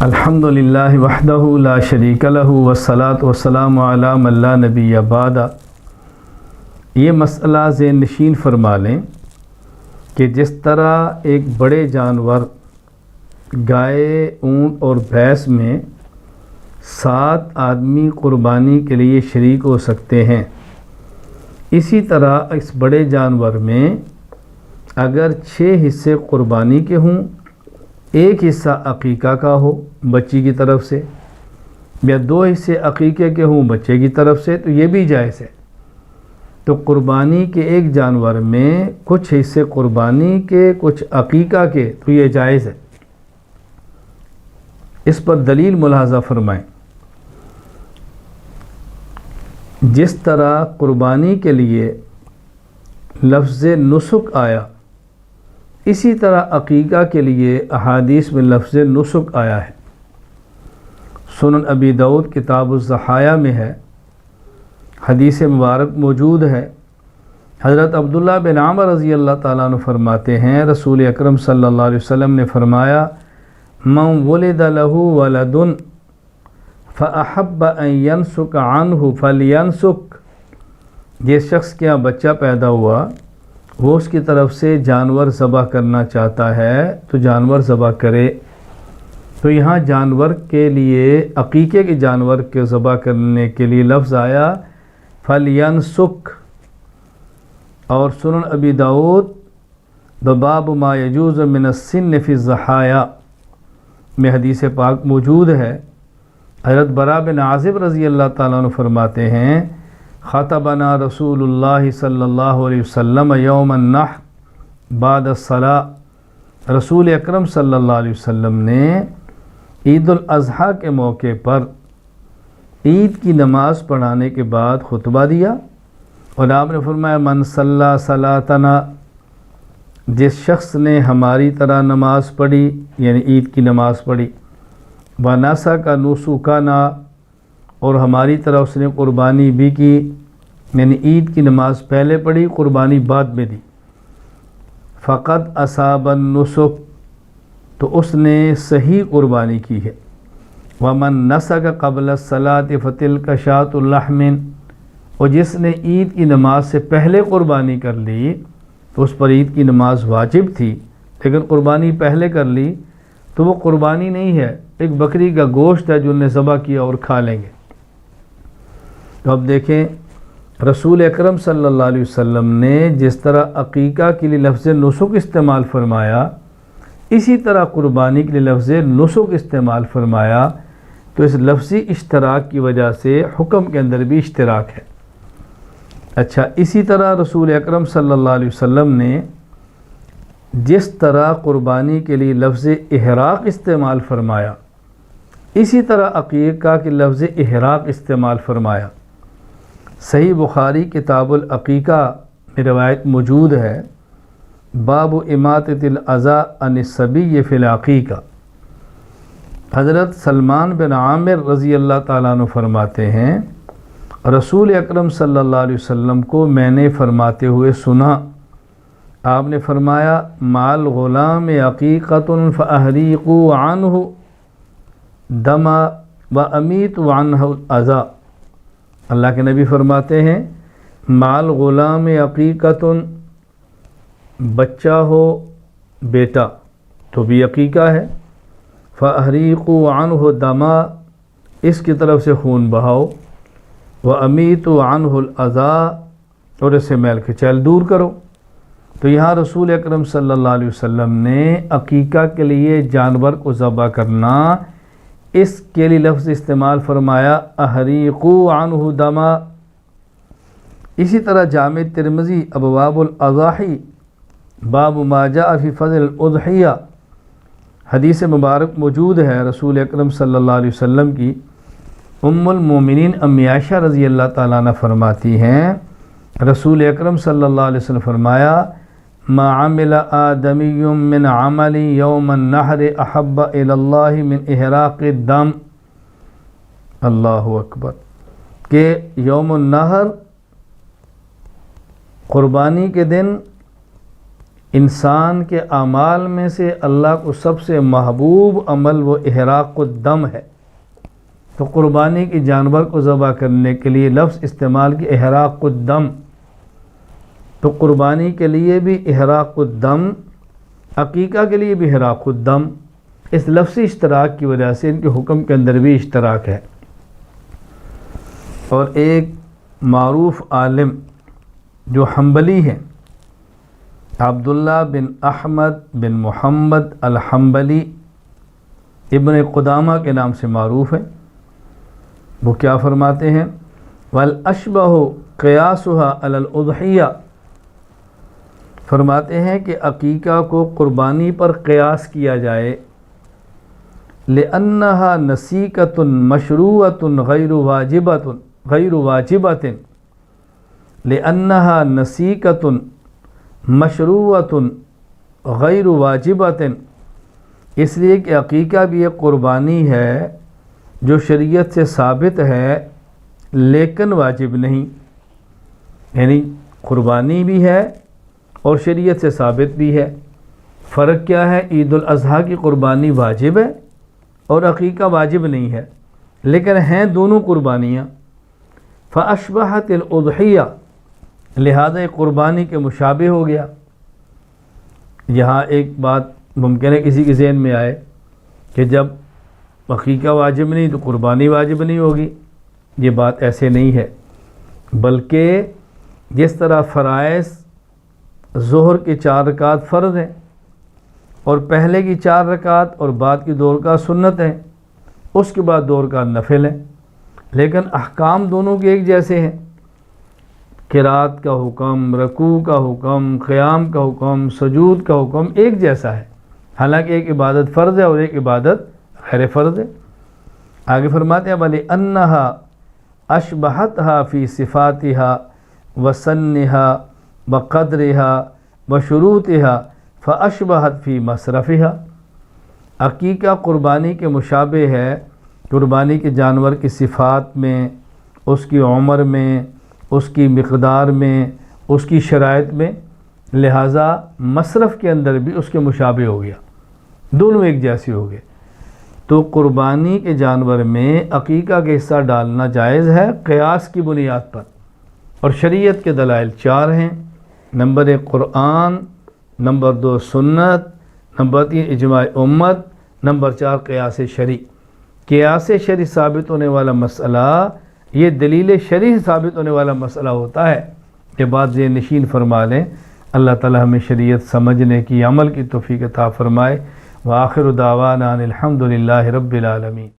الحمدللہ وحدہ لا شریک لہ والصلاۃ والسلام علی من لا نبی بعد۔ یہ مسئلہ ذہن نشین فرما لیں کہ جس طرح ایک بڑے جانور گائے، اونٹ اور بھینس میں 7 آدمی قربانی کے لیے شریک ہو سکتے ہیں، اسی طرح اس بڑے جانور میں اگر 6 حصے قربانی کے ہوں، ایک حصہ عقیقہ کا ہو بچی کی طرف سے، یا 2 حصے عقیقے کے ہوں بچے کی طرف سے، تو یہ بھی جائز ہے۔ تو قربانی کے ایک جانور میں کچھ حصے قربانی کے، کچھ عقیقہ کے، تو یہ جائز ہے۔ اس پر دلیل ملاحظہ فرمائیں۔ جس طرح قربانی کے لیے لفظ نسک آیا، اسی طرح عقیقہ کے لیے احادیث میں لفظ نسک آیا ہے۔ سنن ابی داؤد کتاب الضحایا میں ہے، حدیث مبارک موجود ہے۔ حضرت عبداللہ بن عمر رضی اللہ تعالیٰ عنہ فرماتے ہیں، رسول اکرم صلی اللہ علیہ وسلم نے فرمایا، من ولد له ولد فاحب ان ينسك عنه فلينسك، جس شخص کے یہاں بچہ پیدا ہوا وہ اس کی طرف سے جانور ذبح کرنا چاہتا ہے تو جانور ذبح کرے۔ تو یہاں جانور کے لیے، عقیقے کے جانور کے ذبح کرنے کے لیے لفظ آیا فَلْيَنْسُكْ۔ اور سنن ابی داؤد باب ما یجوز من السن فی الضحایا میں حدیث پاک موجود ہے۔ حضرت براء بن عازب رضی اللہ تعالیٰ عنہ فرماتے ہیں، خطبنا رسول اللہ صلی اللہ علیہ وسلم یوم النحر بعد الصلاۃ، رسول اکرم صلی اللہ علیہ وسلم نے عید الاضحیٰ کے موقع پر عید کی نماز پڑھانے کے بعد خطبہ دیا، اور آپ نے فرمایا، من صلی صلاتنا، جس شخص نے ہماری طرح نماز پڑھی، یعنی عید کی نماز پڑھی، وَنَسَكَ نُسُكَنَا، اور ہماری طرح اس نے قربانی بھی کی، یعنی عید کی نماز پہلے پڑھی، قربانی بعد میں دی، فقد اصاب النسک، تو اس نے صحیح قربانی کی ہے۔ ومن نسک قبل الصلاۃ فتلک شاۃ اللحم، اور جس نے عید کی نماز سے پہلے قربانی کر لی تو اس پر عید کی نماز واجب تھی، لیکن قربانی پہلے کر لی تو وہ قربانی نہیں ہے، ایک بکری کا گوشت ہے جو انہیں ذبح کیا اور کھا لیں گے۔ تو اب دیکھیں، رسول اکرم صلی اللہ علیہ وسلم نے جس طرح عقیقہ کے لیے لفظ نسک استعمال فرمایا، اسی طرح قربانی کے لیے لفظ نسک استعمال فرمایا، تو اس لفظی اشتراک کی وجہ سے حکم کے اندر بھی اشتراک ہے۔ اچھا، اسی طرح رسول اکرم صلی اللہ علیہ وسلم نے جس طرح قربانی کے لیے لفظ احراق استعمال فرمایا، اسی طرح عقیقہ کے لفظ احراق استعمال فرمایا۔ صحیح بخاری کتاب العقیقہ میں روایت موجود ہے، باب اماطۃ الاذی عن الصبی فی العقیقہ۔ حضرت سلمان بن عامر رضی اللہ تعالیٰ عنہ فرماتے ہیں، رسول اکرم صلی اللہ علیہ وسلم کو میں نے فرماتے ہوئے سنا، آپ نے فرمایا، مال غلام عقیقۃ فاحریقوا عنہ دم وامیتوا عنہ الاذی۔ اللہ کے نبی فرماتے ہیں، مال غلام عقیقۃ، بچہ ہو بیٹا تو بھی عقیقہ ہے، فاحریقوا عنہ دما، اس کی طرف سے خون بہاؤ، وَأَمِيتُوا عَنْهُ الْأَذَىٰ، اور اسے میل کچیل دور کرو۔ تو یہاں رسول اکرم صلی اللہ علیہ وسلم نے عقیقہ کے لیے جانور کو ذبح کرنا، اس کے لیے لفظ استعمال فرمایا احریقوا عنہ دما۔ اسی طرح جامع ترمذی ابواب الاضاحی باب ما جاء فی فضل الاضحیہ، حدیث مبارک موجود ہے، رسول اکرم صلی اللہ علیہ وسلم کی ام المومنین امی عائشہ رضی اللہ تعالیٰ عنہ فرماتی ہیں، رسول اکرم صلی اللہ علیہ وسلم فرمایا، ما عمل آدمی من عمل یوم النحر احب الی اللہ من احراق الدم۔ اللہ اکبر، کہ یوم النحر قربانی کے دن انسان کے اعمال میں سے اللہ کو سب سے محبوب عمل وہ احراق الدم ہے، تو قربانی کی جانور کو ذبح کرنے کے لیے لفظ استعمال کی احراق الدم، تو قربانی کے لیے بھی احراق الدم، عقیقہ کے لیے بھی احراق الدم، اس لفظی اشتراک کی وجہ سے ان کے حکم کے اندر بھی اشتراک ہے۔ اور ایک معروف عالم جو حنبلی ہیں، عبداللہ بن احمد بن محمد الحنبلی ابن قدامہ کے نام سے معروف ہے، وہ کیا فرماتے ہیں؟ وَالْأَشْبَهُ قِيَاسُهَا عَلَى الْأُضْحِيَّةِ، فرماتے ہیں کہ عقیقہ کو قربانی پر قیاس کیا جائے، لِأَنَّهَا نَسِيكَةٌ مَشْرُوعَةٌ غَيْرُ وَاجِبَةٍ، لِأَنَّهَا نَسِيكَةٌ مَشْرُوعَةٌ غَيْرُ وَاجِبَةٍ، اس لیے کہ عقیقہ بھی ایک قربانی ہے جو شریعت سے ثابت ہے لیکن واجب نہیں، یعنی قربانی بھی ہے اور شریعت سے ثابت بھی ہے۔ فرق کیا ہے؟ عید الاضحیٰ کی قربانی واجب ہے اور عقیقہ واجب نہیں ہے، لیکن ہیں دونوں قربانیاں۔ فَأَشْبَحَتِ الْأُضْحِيَّةَ، لہذا یہ قربانی کے مشابہ ہو گیا۔ یہاں ایک بات ممکن ہے کسی کے ذہن میں آئے کہ جب عقیقہ واجب نہیں تو قربانی واجب نہیں ہوگی، یہ بات ایسے نہیں ہے، بلکہ جس طرح فرائض ظہر کی 4 رکعت فرض ہیں اور پہلے کی 4 رکعت اور بعد کی 2 رکعت سنت ہیں، اس کے بعد 2 رکعت نفل ہیں، لیکن احکام دونوں کے ایک جیسے ہیں، قرات کا حکم، رکوع کا حکم، قیام کا حکم، سجود کا حکم ایک جیسا ہے، حالانکہ ایک عبادت فرض ہے اور ایک عبادت غیر فرض ہے۔ آگے فرماتے ہیں وَلِأَنَّهَا أَشْبَحَتْهَا فِي صِفَاتِهَا وَسَنِّهَا وَقَدْرِهَا وَشُرُوطِهَا فَأَشْبَحَتْ فِي مَصْرَفِهَا، عقیقہ قربانی کے مشابہ ہے قربانی کے جانور کی صفات میں، اس کی عمر میں، اس کی مقدار میں، اس کی شرائط میں، لہٰذا مصرف کے اندر بھی اس کے مشابہ ہو گیا، دونوں ایک جیسے ہو گئے۔ تو قربانی کے جانور میں عقیقہ کا حصہ ڈالنا جائز ہے قیاس کی بنیاد پر، اور شریعت کے دلائل 4 ہیں، نمبر 1 قرآن، نمبر 2 سنت، نمبر 3 اجماع امت، نمبر 4 قیاس شرعی۔ قیاس شرعی ثابت ہونے والا مسئلہ یہ دلیل شرعی ثابت ہونے والا مسئلہ ہوتا ہے، یہ بات ذہن نشین فرما لیں۔ اللہ تعالی ہمیں شریعت سمجھنے کی، عمل کی توفیق عطا فرمائے۔ وآخر دعوانا ان الحمد للہ رب العالمین۔